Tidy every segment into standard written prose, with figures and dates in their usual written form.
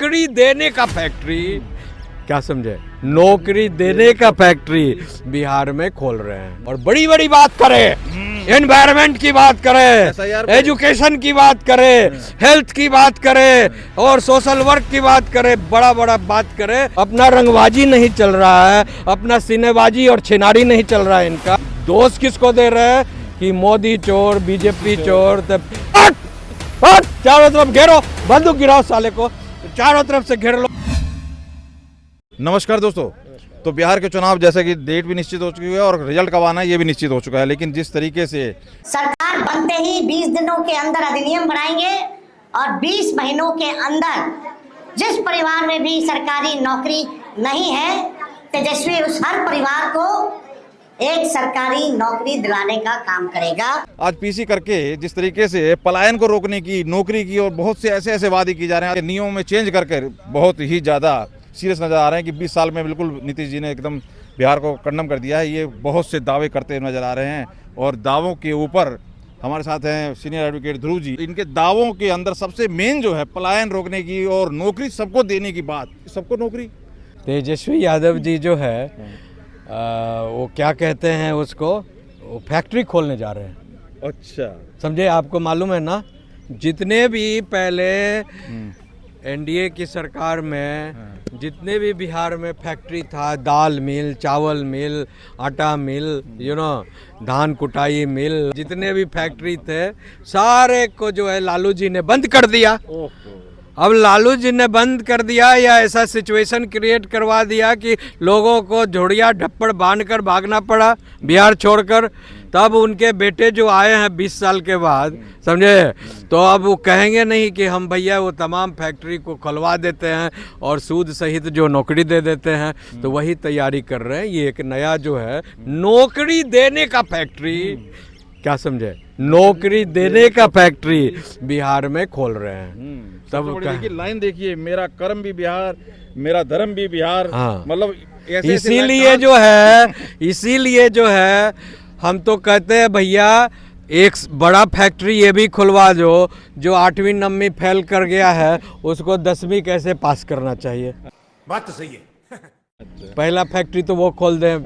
नौकरी देने का फैक्ट्री, क्या समझे, नौकरी देने का फैक्ट्री बिहार में खोल रहे हैं। और बड़ी बड़ी बात करें, एनवायरमेंट की बात करें, एजुकेशन की बात करें, हेल्थ की बात करें और सोशल वर्क की बात करें, बड़ा बड़ा बात करें। अपना रंगबाजी नहीं चल रहा है, अपना सिनेबाजी और छिनारी नहीं चल रहा है। इनका दोष किसको दे रहे हैं कि मोदी चोर, बीजेपी चोर। चारों तरफ घेरो, बंदूक गिराओ साले को, चारों तरफ से घेर लो। नमस्कार दोस्तों, तो बिहार के चुनाव जैसे कि डेट भी निश्चित हो चुकी है और रिजल्ट कब आना है ये भी निश्चित हो चुका है। लेकिन जिस तरीके से सरकार बनते ही 20 दिनों के अंदर अधिनियम बनाएंगे और 20 महीनों के अंदर जिस परिवार में भी सरकारी नौकरी नहीं है, तेजस्वी उस हर परिवार को एक सरकारी नौकरी दिलाने का काम करेगा। आज पीसी करके जिस तरीके से पलायन को रोकने की, नौकरी की और बहुत से ऐसे वादे किए जा रहे हैं, नियमों में चेंज करके बहुत ही ज़्यादा सीरियस नज़र आ रहे हैं कि 20 साल में बिल्कुल नीतीश जी ने एकदम बिहार को कंडम कर दिया है। ये बहुत से दावे करते हुए नजर आ रहे हैं और दावों के ऊपर हमारे साथ हैं सीनियर एडवोकेट ध्रुव जी। इनके दावों के अंदर सबसे मेन जो है पलायन रोकने की और नौकरी सबको देने की बात, सबको नौकरी। तेजस्वी यादव जी जो है वो क्या कहते हैं उसको, वो फैक्ट्री खोलने जा रहे हैं। अच्छा, समझे, आपको मालूम है ना, जितने भी पहले एनडीए की सरकार में जितने भी बिहार में फैक्ट्री था, दाल मिल, चावल मिल, आटा मिल, धान कुटाई मिल, जितने भी फैक्ट्री थे सारे को जो है लालू जी ने बंद कर दिया। अब लालू जी ने बंद कर दिया या ऐसा सिचुएशन क्रिएट करवा दिया कि लोगों को झोड़िया ढप्पड़ बांध कर भागना पड़ा बिहार छोड़कर। तब उनके बेटे जो आए हैं 20 साल के बाद, समझे, तो अब वो कहेंगे नहीं कि हम भैया वो तमाम फैक्ट्री को खुलवा देते हैं और सूद सहित जो नौकरी दे देते हैं। तो वही तैयारी कर रहे हैं। ये एक नया जो है नौकरी देने का फैक्ट्री, क्या समझे, नौकरी देने का फैक्ट्री बिहार में खोल रहे हैं। तब देखिए लाइन, देखिए, मेरा कर्म भी बिहार, मेरा धर्म भी बिहार। हाँ। मतलब इसीलिए जो है हम तो कहते हैं भैया एक बड़ा फैक्ट्री ये भी खुलवा दो, जो 8वीं 9वीं फेल कर गया है उसको 10वीं कैसे पास करना चाहिए। बात तो सही है। पहला फैक्ट्री तो वो खोल दें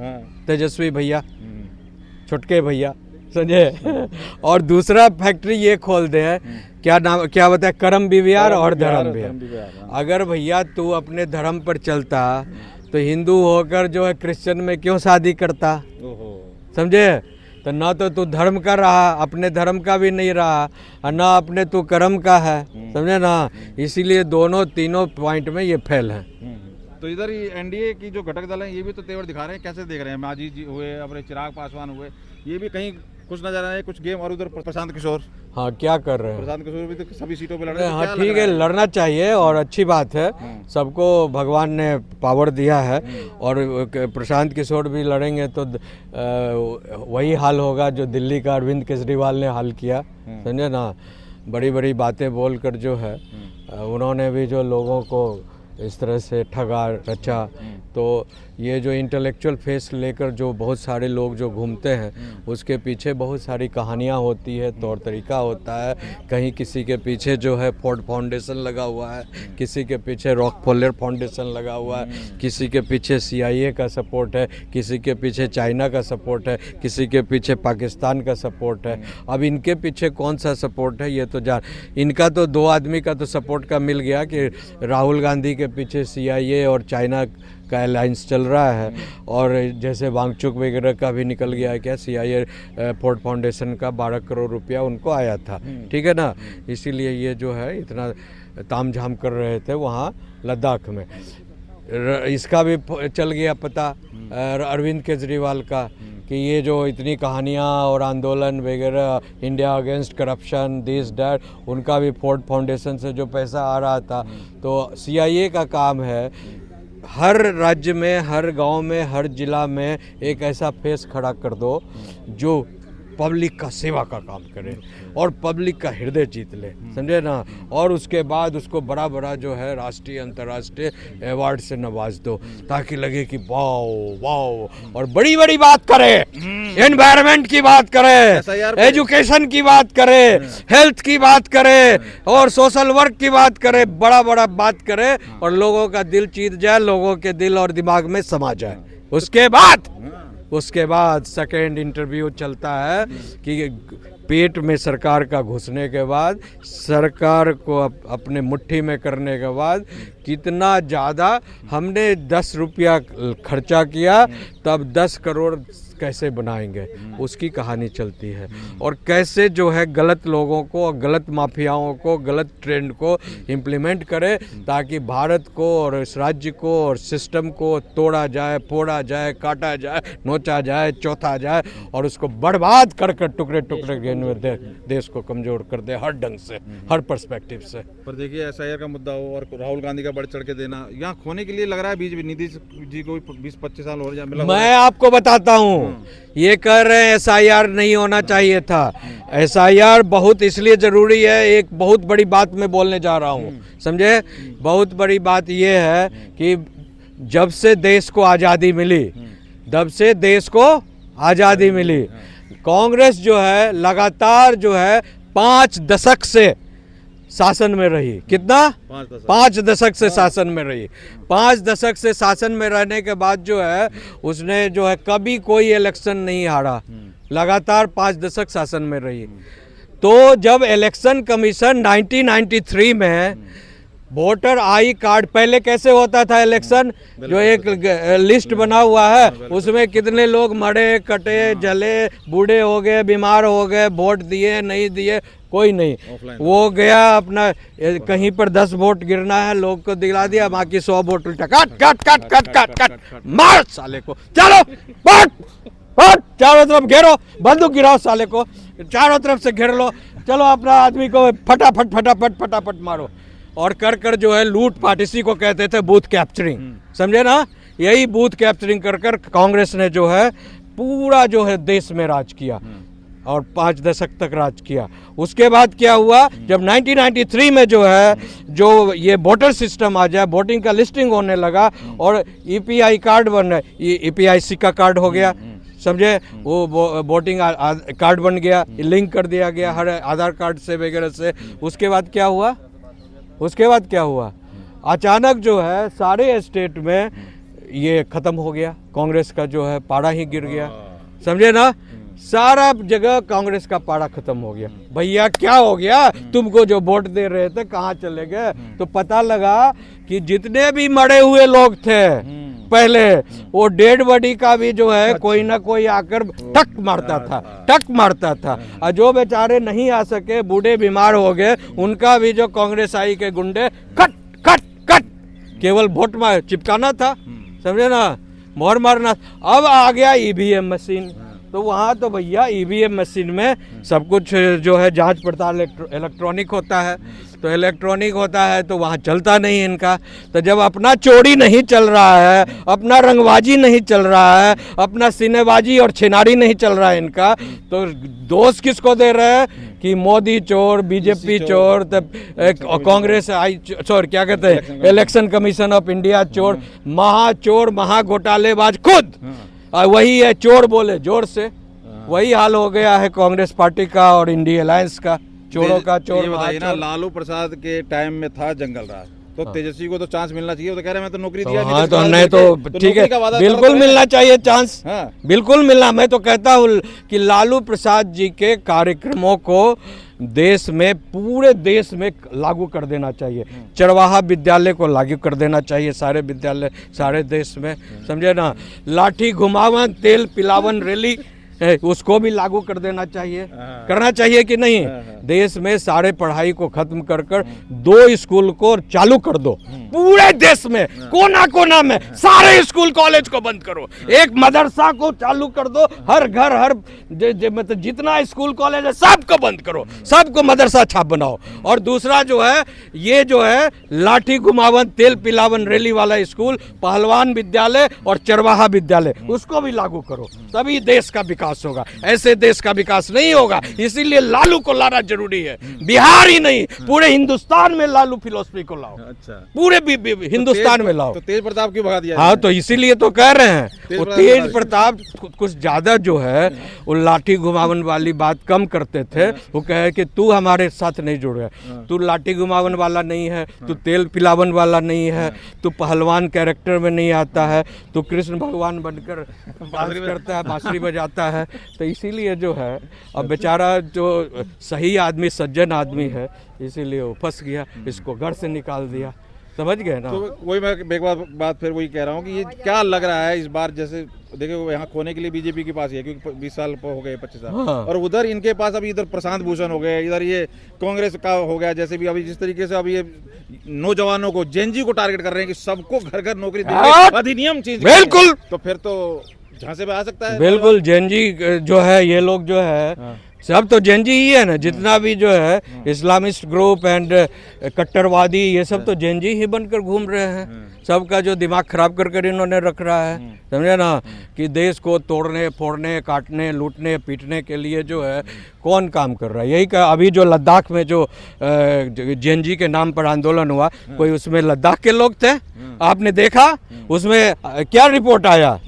तेजस्वी भैया, छुटके भैया, समझे, और दूसरा फैक्ट्री ये खोल दें, क्या नाम, क्या बताए, कर्म भी बिहार और धर्म भी। अगर भैया तू अपने धर्म पर चलता तो हिंदू होकर जो है क्रिश्चियन में क्यों शादी करता, समझे। तो ना तो तू धर्म का रहा, अपने धर्म का भी नहीं रहा, और ना अपने तू कर्म का है, समझे ना। इसीलिए दोनों तीनों पॉइंट में ये फेल है। तो इधर ही एनडीए की जो घटक दल है ये भी तो तेवर दिखा रहे हैं। कैसे देख रहे हैं, मांझी जी हुए, अपने चिराग पासवान हुए, ये भी कहीं कुछ नजर आ रहा है, कुछ गेम। और उधर प्रशांत किशोर, हाँ, क्या कर रहे हैं प्रशांत किशोर भी तो सभी सीटों पे लड़ रहे हैं। हाँ ठीक है, लड़ना चाहिए और अच्छी बात है, सबको भगवान ने पावर दिया है। और प्रशांत किशोर भी लड़ेंगे तो वही हाल होगा जो दिल्ली का अरविंद केजरीवाल ने हाल किया, समझे ना। बड़ी बड़ी बातें बोलकर जो है उन्होंने भी जो लोगों को इस तरह से ठगा रचा। तो ये जो इंटेलेक्चुअल फेस लेकर जो बहुत सारे लोग जो घूमते हैं उसके पीछे बहुत सारी कहानियाँ होती है, तौर तरीका होता है। कहीं किसी के पीछे जो है फोर्ड फाउंडेशन लगा हुआ है, किसी के पीछे रॉकफेलर फाउंडेशन लगा हुआ है, किसी के पीछे CIA का सपोर्ट है, किसी के पीछे चाइना का सपोर्ट है, किसी के पीछे पाकिस्तान का सपोर्ट है। अब इनके पीछे कौन सा सपोर्ट है ये तो जान, इनका तो 2 आदमी का तो सपोर्ट का मिल गया कि राहुल गांधी के पीछे CIA और चाइना का अलायंस चल रहा है। और जैसे वांगचुक वगैरह का भी निकल गया है, क्या CIA फोर्ड फाउंडेशन का 12 करोड़ रुपया उनको आया था, ठीक है ना। इसीलिए ये जो है इतना तामझाम कर रहे थे वहाँ लद्दाख में। इसका भी चल गया पता अरविंद केजरीवाल का कि ये जो इतनी कहानियाँ और आंदोलन वगैरह, India against corruption, this that, उनका भी फोर्ड फाउंडेशन से जो पैसा आ रहा था। तो CIA का काम है हर राज्य में, हर गांव में, हर जिला में एक ऐसा फेस खड़ा कर दो जो पब्लिक का सेवा का काम करे और पब्लिक का हृदय जीत ले, समझे ना। और उसके बाद उसको बड़ा बड़ा जो है राष्ट्रीय अंतर्राष्ट्रीय अवार्ड से नवाज दो, ताकि लगे कि वाओ वाओ, और बड़ी बड़ी बात करे, एनवायरनमेंट की बात करे, एजुकेशन की बात करे, हेल्थ की बात करे और सोशल वर्क की बात करे, बड़ा बड़ा बात करे और लोगों का दिल जीत जाए, लोगों के दिल और दिमाग में समा जाए। उसके बाद सेकेंड इंटरव्यू चलता है कि पेट में सरकार का घुसने के बाद, सरकार को अपने मुट्ठी में करने के बाद कितना ज़्यादा हमने 10 रुपया खर्चा किया, तब 10 करोड़ कैसे बनाएंगे, उसकी कहानी चलती है। और कैसे जो है गलत लोगों को, गलत माफियाओं को, गलत ट्रेंड को इम्प्लीमेंट करे, ताकि भारत को और इस राज्य को और सिस्टम को तोड़ा जाए, फोड़ा जाए, काटा जाए, नोचा जाए, चौथा जाए और उसको बर्बाद कर कर टुकड़े टुकड़े देश को कमज़ोर कर दे, हर ढंग से, हर पर्सपेक्टिव से। पर देखिए SIR का मुद्दा हो और राहुल गांधी का बढ़ चढ़ के देना, यहाँ खोने के लिए लग रहा है बीच में नीतीश जी को 20-25 साल हो जाए। मैं आपको बताता हूँ, ये कह रहे हैं SIR नहीं होना चाहिए था। SIR बहुत इसलिए ज़रूरी है, एक बहुत बड़ी बात मैं बोलने जा रहा हूँ, समझे। बहुत बड़ी बात ये है कि जब से देश को आज़ादी मिली, कांग्रेस जो है लगातार जो है 5 दशक से शासन में रही। कितना? 5 दशक से शासन में रही। 5 दशक से शासन में रहने के बाद जो है उसने जो है कभी कोई इलेक्शन नहीं हारा, लगातार 5 दशक शासन में रही। तो जब इलेक्शन कमीशन 1993 में वोटर आई कार्ड, पहले कैसे होता था इलेक्शन, जो एक लिस्ट बना हुआ है उसमें कितने लोग मरे, कटे, जले, बूढ़े हो गए, बीमार हो गए, वोट दिए नहीं दिए, कोई नहीं, वो गया अपना कहीं पर 10 वोट गिरना है, लोग को दिला दिया, बाकी 100 वोट उल्टा काट काट काट काट काट काट मार साले को, चलो पट चारों तरफ घेरो, बंदूक गिराओ साले को, चारों तरफ से घेर लो, चलो अपना आदमी को फटाफट फटाफट फटाफट मारो। और कर कर जो है लूट पाट, इसी को कहते थे बूथ कैप्चरिंग, समझे ना। यही बूथ कैप्चरिंग कर कर कांग्रेस ने जो है पूरा जो है देश में राज किया और 5 दशक तक राज किया। उसके बाद क्या हुआ, जब 1993 में जो है जो ये वोटर सिस्टम आ जाए, वोटिंग का लिस्टिंग होने लगा और EPI कार्ड बन, EPIC का कार्ड हो गया, समझे, वो वोटिंग कार्ड बन गया, लिंक कर दिया गया हर आधार कार्ड से वगैरह से। उसके बाद क्या हुआ, अचानक जो है सारे स्टेट में ये खत्म हो गया, कांग्रेस का जो है पाड़ा ही गिर गया, समझे ना। सारा जगह कांग्रेस का पाड़ा खत्म हो गया। भैया क्या हो गया, तुमको जो वोट दे रहे थे कहाँ चले गए? तो पता लगा कि जितने भी मरे हुए लोग थे पहले, वो डेड बॉडी का भी जो है कोई ना कोई आकर टक मारता था। और जो बेचारे नहीं आ सके, बूढ़े बीमार हो गए, उनका भी जो कांग्रेस आई के गुंडे कट कट कट केवल वोट में चिपकाना था, समझे ना, मोहर मारना। अब आ गया EVM मशीन, तो वहाँ तो भैया EVM मशीन में सब कुछ जो है जांच पड़ताल इलेक्ट्रॉनिक होता है, तो इलेक्ट्रॉनिक होता है तो वहाँ चलता नहीं इनका। तो जब अपना चोरी नहीं चल रहा है, अपना रंगबाजी नहीं चल रहा है, अपना सिनेबाजी और छिनारी नहीं चल रहा है इनका, तो दोष किसको दे रहे हैं कि मोदी चोर, BJP चोर, तब कांग्रेस आई चोर, क्या कहते हैं, इलेक्शन कमीशन ऑफ इंडिया चोर, महाचोर, महाघोटालेबाज खुद वही है, चोर बोले जोर से। वही हाल हो गया है कांग्रेस पार्टी का और इंडिया अलायंस का, चोरों का चोर। ये बताइए ना, लालू प्रसाद के टाइम में था जंगल राज, तो तेजस्वी को तो चांस मिलना चाहिए, वो तो कह रहे हैं मैं तो नौकरी दिया। हाँ तो नहीं तो ठीक है, बिल्कुल मिलना चाहिए चांस, बिल्कुल मिलना। मैं तो कहता हूँ कि लालू प्रसाद जी के कार्यक्रमों को देश में, पूरे देश में लागू कर देना चाहिए। चरवाहा विद्यालय को लागू कर देना चाहिए, सारे विद्यालय, सारे देश में, समझे ना। लाठी घुमावन तेल पिलावन रैली उसको भी लागू कर देना चाहिए, करना चाहिए कि नहीं। देश में सारे पढ़ाई को खत्म कर कर 2 स्कूल को चालू कर दो, पूरे देश में कोना कोना में सारे स्कूल कॉलेज को बंद करो, एक मदरसा को चालू कर दो, हर घर हर मतलब जितना स्कूल कॉलेज है सबको बंद करो, सबको मदरसा छाप बनाओ। और दूसरा जो है ये जो है लाठी घुमावन तेल पिलावन रैली वाला स्कूल, पहलवान विद्यालय और चरवाहा विद्यालय उसको भी लागू करो, तभी देश का विकास होगा। ऐसे देश का विकास नहीं होगा, इसीलिए लालू को लाना जरूरी है। बिहार ही नहीं पूरे हिंदुस्तान में लालू फिलोसफी को लाओ, अच्छा, पूरे हिंदुस्तान में लाओ। तो तेज प्रताप क्यों भगा दिया? हाँ, तो इसीलिए तो कह रहे हैं वो तेज प्रताप कुछ ज्यादा जो है वो लाठी घुमावन वाली बात कम करते थे। वो कहे कि तू हमारे साथ नहीं जुड़ गया, तू लाठी घुमावन वाला नहीं है, तू तेल पिलावन वाला नहीं है, तू पहलवान कैरेक्टर में नहीं आता है, तू कृष्ण भगवान बनकर डांस करता है, बांसुरी बजाता है। तो इसीलिए जो है अब बेचारा जो सही आदमी सज्जन आदमी है इसीलिए वो फंस गया, इसको घर से निकाल दिया। समझ गए ना? तो वही मैं एक बात फिर वही कह रहा हूँ कि ये क्या लग रहा है इस बार, जैसे देखिए वो यहाँ खोने के लिए बीजेपी के पास ही है क्योंकि 20 साल हो गए 25 साल, हाँ। और उधर इनके पास अभी इधर प्रशांत भूषण हो गए, इधर ये कांग्रेस का हो गया। जैसे भी अभी जिस तरीके से अभी ये नौजवानों को जेनजी को टारगेट कर रहे हैं कि सबको घर घर नौकरी देंगे, अधिनियम चेंज बिल्कुल, तो फिर तो झांसे में आ सकता है। बिल्कुल जेनजी जो है ये लोग जो है सब तो जेनजी ही है ना, जितना भी जो है इस्लामिस्ट ग्रुप एंड कट्टरवादी ये सब तो जेनजी ही बनकर घूम रहे हैं। सबका जो दिमाग खराब कर इन्होंने रख रहा है, समझे ना, कि देश को तोड़ने फोड़ने काटने लूटने पीटने के लिए जो है कौन काम कर रहा है। यही का अभी जो लद्दाख में जो जेनजी के नाम पर आंदोलन हुआ, कोई उसमें लद्दाख के लोग थे? आपने देखा उसमें क्या रिपोर्ट आया?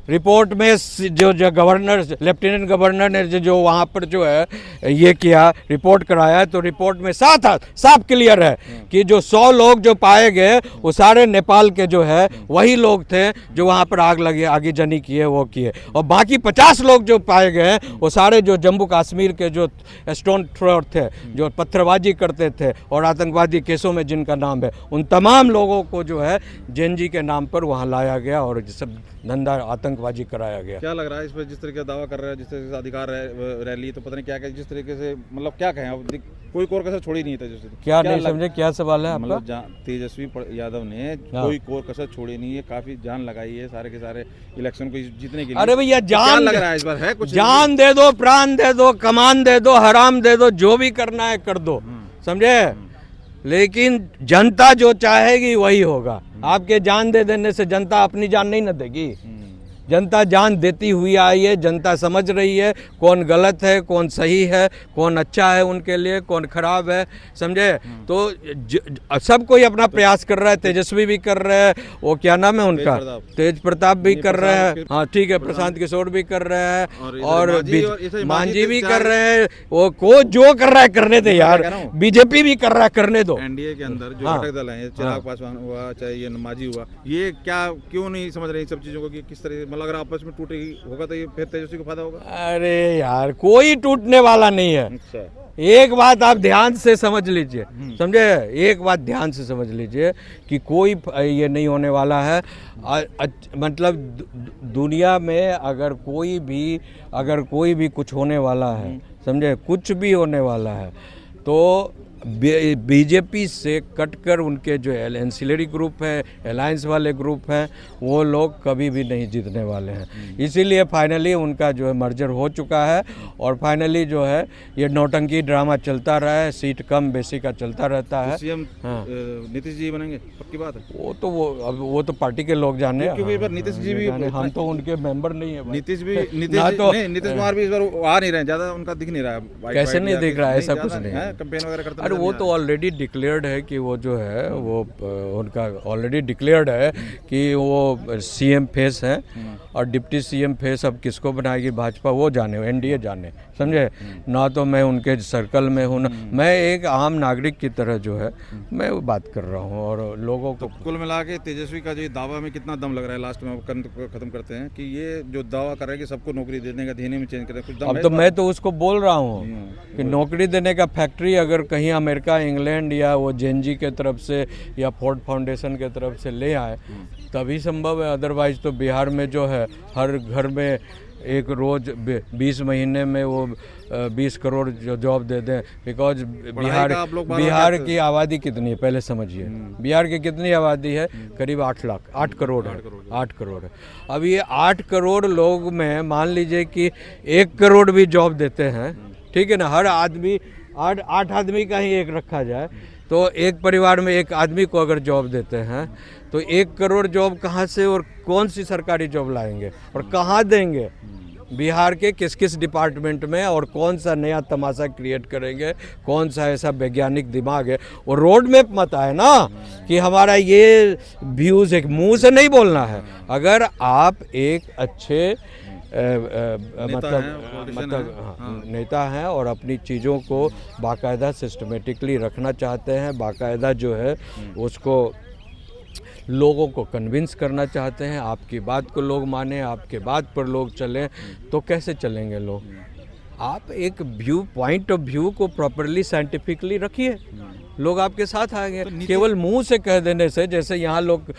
रिपोर्ट में जो गवर्नर लेफ्टिनेंट गवर्नर ने जो वहाँ पर जो है ये किया रिपोर्ट कराया, तो रिपोर्ट में साफ क्लियर है कि जो 100 लोग जो पाए गए वो सारे नेपाल के जो है वही लोग थे जो वहाँ पर आगजनी किए वो किए, और बाकी 50 लोग जो पाए गए वो सारे जो जम्मू कश्मीर के जो स्टोन थ्रोअर थे, जो पत्थरबाजी करते थे और आतंकवादी केसों में जिनका नाम है, उन तमाम लोगों को जो है जेनजी के नाम पर वहाँ लाया गया और सब धंधा आतंकवादी कराया गया। क्या लग रहा है इस पर जिस तरीके का दावा कर रहा है, जिस तरीके से अधिकार रैली, तो पता नहीं क्या क्या जिस तरीके से मतलब क्या कहें, अब कोई कोर कसर छोड़ी नहीं था। क्या नहीं समझे, क्या सवाल है आपका? मतलब तेजस्वी यादव ने कोई कोर कसर छोड़ी नहीं है, काफी जान लगाई है सारे के सारे इलेक्शन को जीतने के लिए। अरे भैया जान लग रहा है इस बार है कुछ? जान दे दो, प्राण दे दो, कमान दे दो, हराम दे दो, जो भी करना है कर दो, समझे, लेकिन जनता जो चाहेगी वही होगा। आपके जान दे देने से जनता अपनी जान नहीं न देगी। जनता जान देती हुई आई है, जनता समझ रही है कौन गलत है कौन सही है, कौन अच्छा है उनके लिए कौन खराब है, समझे। तो सब कोई अपना प्रयास कर रहा है, तेजस्वी भी कर रहे हैं, वो क्या नाम है उनका, तेज प्रताप भी कर रहे हैं, हाँ ठीक है, प्रशांत किशोर भी कर रहे हैं, और मांझी भी कर रहे हैं। वो को जो कर रहा है करने दे यार, बीजेपी भी कर रहा है करने दो। एनडीए के अंदर जो घटक दल है, चिराग पासवान हुआ चाहे ये मांझी हुआ, ये क्या क्यों नहीं समझ रहे इन सब चीजों को कि किस तरह अगर आपस में टूटे होगा तो ये फिर तेजस्वी को फायदा होगा? अरे यार कोई टूटने वाला नहीं है। अच्छा। एक बात आप ध्यान से समझ लीजिए, समझे, एक बात ध्यान से समझ लीजिए कि कोई ये नहीं होने वाला है। मतलब दुनिया में अगर कोई भी कुछ होने वाला है, समझे, कुछ भी होने वाला है तो बीजेपी से कटकर उनके जो एंसिलरी ग्रुप है, अलायंस वाले ग्रुप हैं, वो लोग कभी भी नहीं जीतने वाले हैं। इसीलिए फाइनली उनका जो है मर्जर हो चुका है, और फाइनली जो है ये नौटंकी ड्रामा चलता रहा है, सीट कम बेसी का चलता रहता है। सीएम नीतीश जी बनेंगे, पक्की बात है? वो तो पार्टी के लोग जाने, क्योंकि नीतीश जी भी, हम तो उनके मेंबर नहीं है। नीतीश कुमार भी इस बार आ नहीं रहे, ज्यादा उनका दिख नहीं रहा है। कैसे नहीं दिख रहा है? ऐसा कुछ नहीं है, कैंपेन वगैरह करते। अरे वो तो ऑलरेडी डिक्लेयर्ड है कि वो जो है वो उनका ऑलरेडी डिक्लेयर्ड है कि वो सीएम फेस है, और डिप्टी सीएम फेस अब किसको बनाएगी भाजपा वो जाने, एनडीए जाने, समझे ना। तो मैं उनके सर्कल में हूँ, मैं एक आम नागरिक की तरह जो है मैं वो बात कर रहा हूँ, और लोगों को कुल मिला के तेजस्वी का जो दावा में कितना दम लग रहा है, लास्ट में खत्म करते हैं कि ये जो दावा कर रहे हैं कि सबको नौकरी देने का, देने में चेंज करें, कुछ दम? अब तो मैं तो उसको बोल रहा हूँ कि नौकरी देने का फैक्ट्री अगर कहीं अमेरिका, इंग्लैंड या वो जेनजी के तरफ से या फोर्ड फाउंडेशन के तरफ से ले आए तभी संभव है, अदरवाइज तो बिहार में जो है हर घर में एक रोज 20 महीने में वो 20 करोड़ जो जॉब दे दें, बिकॉज बिहार की आबादी कितनी है पहले समझिए। बिहार की कितनी आबादी है? करीब 8 करोड़ है। 8 करोड़ है। अब ये 8 करोड़ लोग में मान लीजिए कि 1 करोड़ भी जॉब देते हैं, ठीक है ना, हर आदमी 8 आदमी का ही एक रखा जाए तो एक परिवार में एक आदमी को अगर जॉब देते हैं तो 1 करोड़ जॉब कहाँ से और कौन सी सरकारी जॉब लाएंगे और कहाँ देंगे? बिहार के किस किस डिपार्टमेंट में और कौन सा नया तमाशा क्रिएट करेंगे, कौन सा ऐसा वैज्ञानिक दिमाग है? और रोड मैप मत आए ना कि हमारा ये व्यूज़ है, मुंह से नहीं बोलना है। अगर आप एक अच्छे नेता हैं और अपनी चीज़ों को बाकायदा सिस्टमेटिकली रखना चाहते हैं, बाकायदा जो है उसको लोगों को कन्विंस करना चाहते हैं, आपकी बात को लोग माने, आपके बात पर लोग चलें, तो कैसे चलेंगे लोग? आप एक पॉइंट ऑफ व्यू को प्रॉपरली साइंटिफिकली रखिए, लोग आपके साथ आएंगे। केवल मुंह से कह देने से, जैसे यहाँ लोग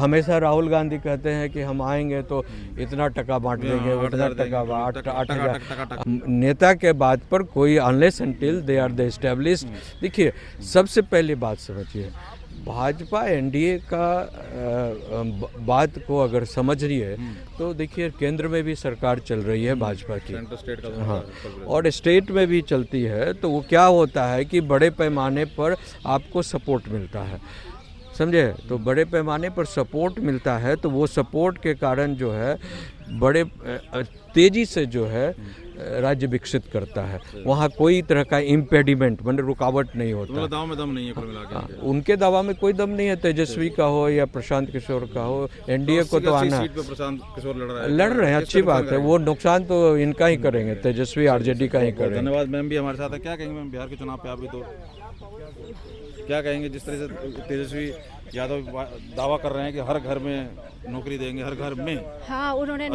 हमेशा राहुल गांधी कहते हैं कि हम आएंगे तो इतना टका बांट देंगे, उतना टका 8,000 नेता के बात पर कोई unless until they are the established. देखिए, सबसे पहली बात समझिए, भाजपा एनडीए का बात को अगर समझ रही है तो देखिए केंद्र में भी सरकार चल रही है भाजपा की, हाँ, और स्टेट में भी चलती है। तो वो क्या होता है कि बड़े पैमाने पर आपको सपोर्ट मिलता है, समझे? तो बड़े पैमाने पर सपोर्ट मिलता है तो वो सपोर्ट के कारण जो है बड़े तेज़ी से जो है राज्य विकसित करता है। वहाँ कोई तरह का इम्पेडिमेंट मतलब रुकावट नहीं होता। दावा में दम नहीं है कुल मिला के। उनके दावा में कोई दम नहीं है, तेजस्वी का हो या प्रशांत किशोर का हो, एनडीए को तो आना है। प्रशांत किशोर लड़ रहे हैं, अच्छी बात है। वो नुकसान तो इनका ही करेंगे, तेजस्वी आरजेडी का ही करेंगे। धन्यवाद। मैम भी हमारे साथ है, क्या कहेंगे मैम बिहार के चुनाव पे? आप भी तो क्या कहेंगे, जिस तरह से तेजस्वी यादव दावा कर रहे हैं कि हर घर में नौकरी देंगे, हर घर में? हाँ, उन्होंने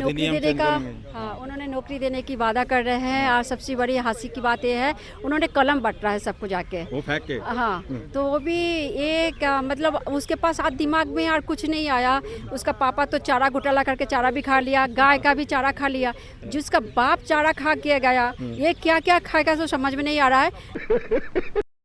नौकरी देने की वादा कर रहे हैं। और सबसे बड़ी हंसी की बात यह है, उन्होंने कलम बट रहा है सबको जाके, वो फेंक के। हाँ, तो वो भी एक मतलब उसके पास आज दिमाग में और कुछ नहीं आया। उसका पापा तो चारा घोटाला करके चारा भी खा लिया, गाय का भी चारा खा लिया, जिसका बाप चारा खा के गया, ये क्या क्या खाएगा तो समझ में नहीं आ रहा है।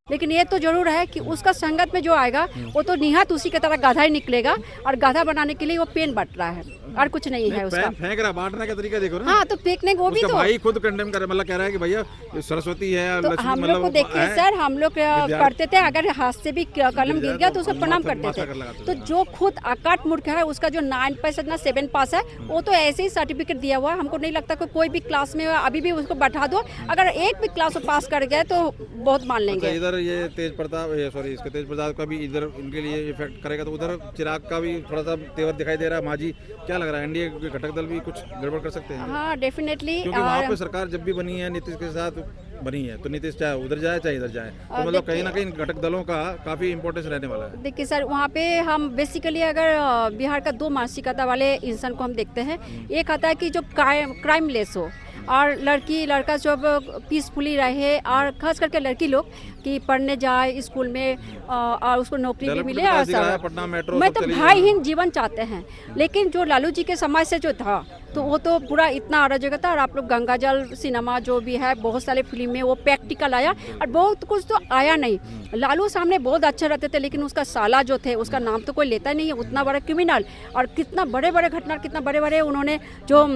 लेकिन ये तो जरूर है कि उसका संगत में जो आएगा वो तो निहात उसी की तरह गाधा ही निकलेगा, और गाधा बनाने के लिए वो पेन बट रहा है और कुछ नहीं है उसका। फेंक रहा, बांटने का तरीका देखो ना। हाँ, तो फेंकने को भी तो भाई खुद कंडेम करे, मतलब कह रहा है कि भैया सरस्वती है। तो हम लोग को देखिए सर, हम लोग करते थे, अगर हाथ से भी कलम गिर गया तो उसको प्रणाम करते थे। तो जो खुद अकाट मूर्ख है, उसका जो 9 पास ना 7 पास है, वो तो ऐसे ही सर्टिफिकेट दिया हुआ है। हमको नहीं लगता कि कोई भी क्लास में अभी भी उसको बैठा दो, अगर एक भी क्लास पास कर गए तो बहुत मान लेंगे। इधर ये तेज प्रताप का भी इधर उनके लिए इफेक्ट करेगा, तो उधर चिराग का भी थोड़ा सा तेवर दिखाई दे रहा है। माजी, क्या लग रहा है, एनडीए के घटक दल भी कुछ गड़बड़ कर सकते हैं? हाँ, डेफिनेटली, क्योंकि वहाँ पे सरकार जब भी बनी है नीतीश के साथ बनी है, तो नीतीश चाहे उधर जाए चाहे इधर जाए, तो मतलब कहीं ना कहीं घटक दलों का काफी इंपॉर्टेंस रहने वाला है। देखिए सर, वहाँ पे हम बेसिकली अगर बिहार का 2 मानसिकता वाले इंसान को हम देखते हैं। एक आता है कि जो क्राइम लेस हो और लड़की लड़का जो पीसफुली रहे, और खास करके लड़की लोग कि पढ़ने जाए स्कूल में और उसको नौकरी भी मिले, और सब मैं तो भाईहीन जीवन चाहते हैं। लेकिन जो लालू जी के समय से जो था तो वो तो पूरा इतना अराजकता, और आप लोग गंगा जल सिनेमा जो भी है, बहुत सारे फिल्म में वो प्रैक्टिकल आया और बहुत कुछ तो आया नहीं। लालू सामने बहुत अच्छे रहते थे, लेकिन उसका साला जो थे उसका नाम तो कोई लेता नहीं है। उतना बड़ा क्रिमिनल और कितना बड़े बड़े घटना, कितना बड़े बड़े उन्होंने जो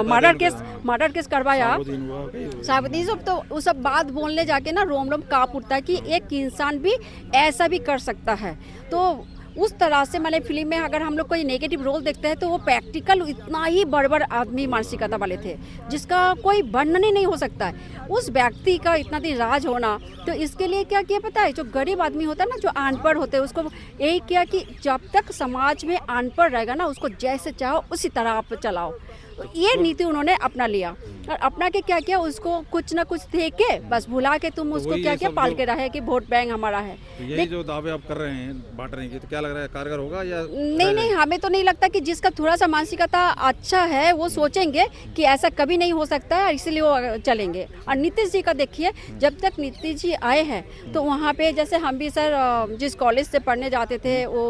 मर्डर केस करवाया, साबुद्दीन सब, तो वो सब बात बोलने जाके ना रोम रोम कांप उठता है कि एक इंसान भी ऐसा भी कर सकता है। तो उस तरह से मैंने फिल्म में अगर हम लोग कोई नेगेटिव रोल देखते हैं तो वो प्रैक्टिकल इतना ही बड़ आदमी मानसिकता वाले थे जिसका कोई वर्णन ही नहीं हो सकता है। उस व्यक्ति का इतना दिन राज होना, तो इसके लिए क्या किया पता है, जो गरीब आदमी होता है ना, जो अनपढ़ होते हैं, उसको यही किया कि जब तक समाज में अनपढ़ रहेगा ना, उसको जैसे चाहो उसी तरह आप चलाओ। तो ये नीति उन्होंने अपना लिया, और अपना के क्या किया, उसको कुछ ना कुछ दे के बस भुला के तुम उसको क्या क्या पाल के रहे कि वोट बैंक हमारा है। तो यही जो दावे आप कर रहे हैं बांटने की, तो क्या लग रहा है कारगर होगा या नहीं, हमें तो नहीं लगता कि जिसका थोड़ा सा मानसिकता अच्छा है वो सोचेंगे कि ऐसा कभी नहीं हो सकता है, इसलिए वो चलेंगे। और नीतीश जी का देखिए, जब तक नीतीश जी आए हैं तो वहाँ पे जैसे हम भी सर जिस कॉलेज से पढ़ने जाते थे वो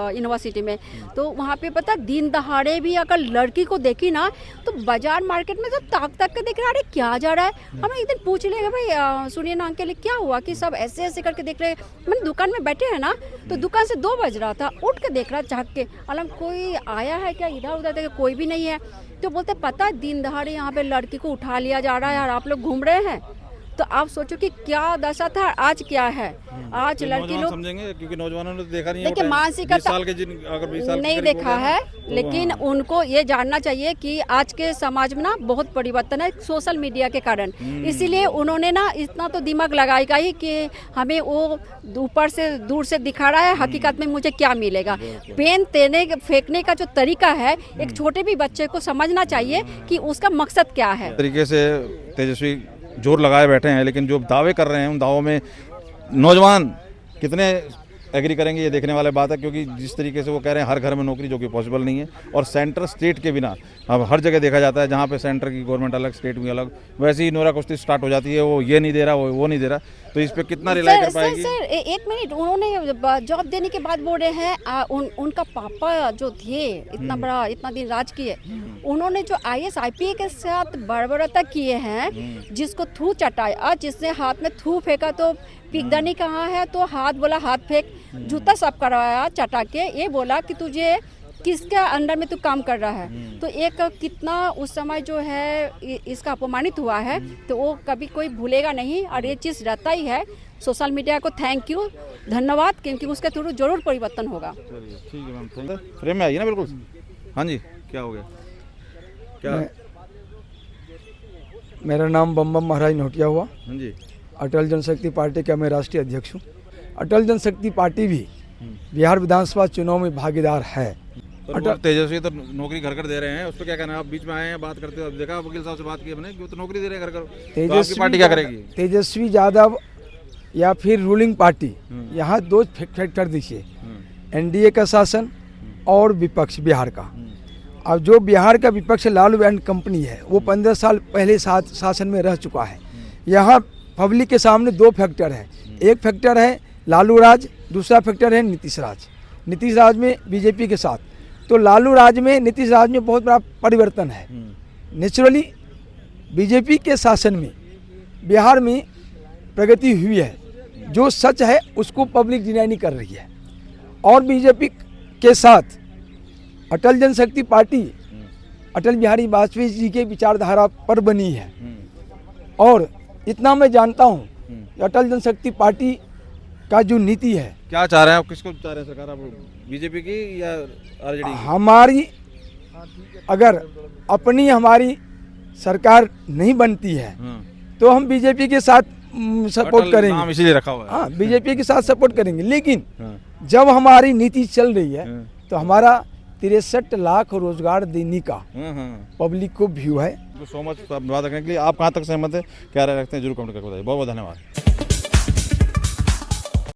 यूनिवर्सिटी में, तो वहाँ पे पता दिन दहाड़े भी अगर लड़की को देखी ना ना, तो बाजार मार्केट में सब ताक ताक के देख रहे हैं, अरे क्या जा रहा है। हम एक दिन पूछ लेगा भाई सुनिए ना अंकल क्या हुआ कि सब ऐसे ऐसे करके देख रहे हैं। मैंने दुकान में बैठे हैं ना, तो दुकान से 2 बज रहा था, उठ के देख रहा झाँक के, अलम कोई आया है क्या, इधर उधर देखे कोई भी नहीं है। तो बोलते पता है दिन दहाड़े यहाँ पे लड़की को उठा लिया जा रहा है और आप लोग घूम रहे हैं। तो आप सोचो कि क्या दशा था, आज क्या है। आज लड़की लोग समझेंगे, क्योंकि नौजवानों ने तो देखा नहीं है। देखिए मानसिकता 20 साल के अगर 20 साल नहीं देखा है, लेकिन उनको ये जानना चाहिए कि आज के समाज में ना बहुत परिवर्तन है सोशल मीडिया के कारण। इसीलिए उन्होंने ना इतना तो दिमाग लगाएगा ही कि हमें वो ऊपर से दूर से दिखा रहा है, हकीकत में मुझे क्या मिलेगा। पेन फेंकने का जो तरीका है, एक छोटे भी बच्चे को समझना चाहिए कि उसका मकसद क्या है। तरीके से तेजस्वी जोर लगाए बैठे हैं, लेकिन जो दावे कर रहे हैं उन दावों में नौजवान कितने एग्री करेंगे ये देखने वाली बात है। क्योंकि जिस तरीके से वो कह रहे हैं हर घर में नौकरी, जो कि पॉसिबल नहीं है, और सेंटर स्टेट के बिना अब हर जगह देखा जाता है जहाँ पे सेंटर की गवर्नमेंट अलग, स्टेट भी अलग, वैसे ही नोरा कुश्ती स्टार्ट हो जाती है, वो ये नहीं दे रहा, वो नहीं दे रहा। तो इस पे कितना रिलाई कर पाएगी? सर एक मिनट, उन्होंने जॉब देने के बाद बोल रहे हैं उनका पापा जो थे इतना बड़ा इतना दिन राज किए, उन्होंने जो IAS IPA के साथ बर्बरता किए हैं, जिसको थू चटाया, जिसने हाथ में थू फेंका तो पिगदानी कहाँ है, तो हाथ बोला हाथ फेंक, जूता साफ करवाया चटा के, ये बोला कि तुझे किसके अंडर में तू काम कर रहा है। तो एक कितना उस समय जो है इसका अपमानित हुआ है, तो वो कभी कोई भूलेगा नहीं। और ये चीज़ रहता ही है। सोशल मीडिया को थैंक यू, धन्यवाद, क्योंकि उसके थ्रू जरूर परिवर्तन होगा। ठीक है मैम, फ्रेम में आइए ना बिल्कुल। हाँ जी, क्या हो गया? क्या? मेरा नाम बम महाराज नोटिया हुआ। हाँ जी। अटल जनशक्ति पार्टी का मैं राष्ट्रीय अध्यक्ष हूँ। अटल जनशक्ति पार्टी भी बिहार विधानसभा चुनाव में भागीदार है। अटल तेजस्वी तो नौकरी घर घर दे रहे हैं, उस पर क्या कहना है? आप बीच में आए हैं, बात करते हो, देखा वकील साहब से बात की हमने कि वो तो नौकरी दे रहे हैं घर घर। तो आपकी पार्टी क्या करेगी? तेजस्वी यादव या फिर रूलिंग पार्टी, यहाँ 2 फैक्टर दीजिए, NDA का शासन और विपक्ष बिहार का। अब जो बिहार का विपक्ष लालू एंड कंपनी है, वो 15 साल पहले शासन में रह चुका है। यहाँ पब्लिक के सामने 2 फैक्टर है। एक फैक्टर है लालू राज, दूसरा फैक्टर है नीतीश राज। नीतीश राज में बीजेपी के साथ, तो लालू राज में नीतीश राज में बहुत बड़ा परिवर्तन है। नेचुरली बीजेपी के शासन में बिहार में प्रगति हुई है, जो सच है उसको पब्लिक डिनाई नहीं कर रही है। और बीजेपी के साथ अटल जनशक्ति पार्टी अटल बिहारी वाजपेयी जी के विचारधारा पर बनी है। और इतना मैं जानता हूँ कि अटल जनशक्ति पार्टी का जो नीति है, क्या चाह रहे हैं आप? किसको चाह रहे हैं सरकार? आप बीजेपी की या RJD? हमारी अगर अपनी हमारी सरकार नहीं बनती है तो हम बीजेपी के साथ सपोर्ट करेंगे। नाम इसीलिए रखा हुआ है। हाँ, बीजेपी के साथ सपोर्ट करेंगे। लेकिन जब हमारी नीति चल रही है तो हमारा 63 लाख रोजगार देने का पब्लिक को व्यू है। सो मच बात रखने के लिए। आप कहाँ तक सहमत है, क्या राय रखते हैं, जरूर कमेंट करके बताइए। बहुत बहुत धन्यवाद।